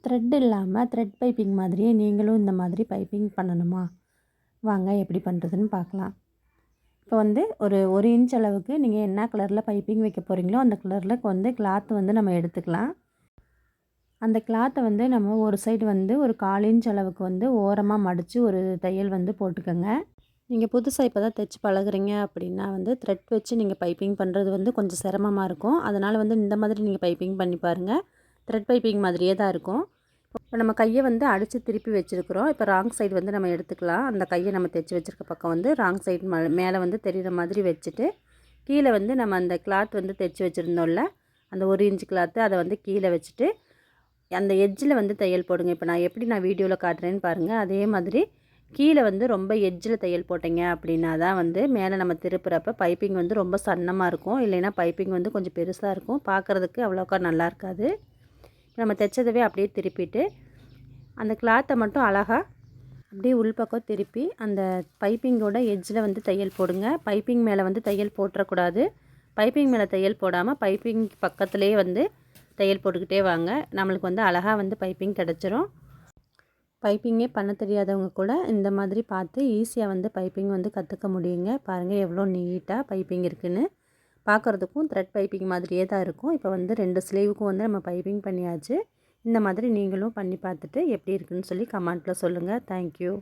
Thread இல்லாமல் thread piping மாதிரியே நீங்களும் இந்த மாதிரி பைப்பிங் பண்ணணுமா? வாங்க எப்படி பண்ணுறதுன்னு பார்க்கலாம். இப்போ வந்து ஒரு 1 இன்ச் அளவுக்கு நீங்கள் என்ன கலரில் பைப்பிங் வைக்க போகிறீங்களோ அந்த கலரில் கிளாத் வந்து நம்ம எடுத்துக்கலாம். அந்த கிளாத்தை வந்து நம்ம ஒரு சைடு வந்து ஒரு 1/4 இன்ச் அளவுக்கு வந்து ஓரமாக மடித்து ஒரு தையல் வந்து போட்டுக்கோங்க. நீங்கள் புதுசாக இப்போ தான் தைச்சு பழகுறீங்க அப்படின்னா வந்து த்ரெட் வச்சு நீங்கள் பைப்பிங் பண்ணுறது வந்து கொஞ்சம் சிரமமாக இருக்கும். அதனால் வந்து இந்த மாதிரி நீங்கள் பைப்பிங் பண்ணி பாருங்கள். த்ரெட் பைப்பிங் மாதிரியே தான் இருக்கும். இப்போ நம்ம கையை வந்து அடித்து திருப்பி வச்சுருக்குறோம். இப்போ ராங் சைடு வந்து நம்ம எடுத்துக்கலாம். அந்த கையை நம்ம தைச்சி வச்சுருக்க பக்கம் வந்து ராங் சைடு மேலே வந்து தெரிகிற மாதிரி வச்சுட்டு கீழே வந்து நம்ம அந்த கிளாத் வந்து தைச்சி வச்சுருந்தோம்ல, அந்த 1 இன்ச் கிளாத்து அதை வந்து கீழே வச்சுட்டு அந்த எட்ஜில் வந்து தையல் போடுங்க. இப்போ நான் வீடியோவில் காட்டுறேன்னு பாருங்கள். அதே மாதிரி கீழே வந்து ரொம்ப எட்ஜில் தையல் போட்டிங்க அப்படின்னா தான் வந்து மேலே நம்ம திருப்புறப்ப பைப்பிங் வந்து ரொம்ப சன்னமாக இருக்கும். இல்லைன்னா பைப்பிங் வந்து கொஞ்சம் பெருசாக இருக்கும். பார்க்குறதுக்கு அவ்வளோக்கா நல்லா இருக்காது. நம்ம தைச்சதவே அப்படியே திருப்பிட்டு அந்த கிளாத்தை மட்டும் அழகாக அப்படியே உள்பக்கம் திருப்பி அந்த பைப்பிங்கோட எட்ஜில் வந்து தையல் போடுங்க. பைப்பிங் மேலே வந்து தையல் போட்டுறக்கூடாது. பைப்பிங் மேலே தையல் போடாமல் பைப்பிங் பக்கத்துலேயே வந்து தையல் போட்டுக்கிட்டே வாங்க. நம்மளுக்கு வந்து அழகாக வந்து பைப்பிங் கிடச்சிரும். பைப்பிங்கே பண்ண தெரியாதவங்க கூட இந்த மாதிரி பார்த்து ஈஸியாக வந்து பைப்பிங் வந்து கற்றுக்க முடியுங்க. பாருங்கள் எவ்வளோ நீட்டாக பைப்பிங் இருக்குதுன்னு. பார்க்குறதுக்கும் த்ரெட் பைப்பிங் மாதிரியே தான் இருக்கும். இப்போ வந்து 2 ஸ்லீவுக்கும் வந்து நம்ம பைப்பிங் பண்ணியாச்சு. இந்த மாதிரி நீங்களும் பண்ணி பார்த்துட்டு எப்படி இருக்குதுன்னு சொல்லி கமெண்ட்டில் சொல்லுங்கள். தேங்க்யூ.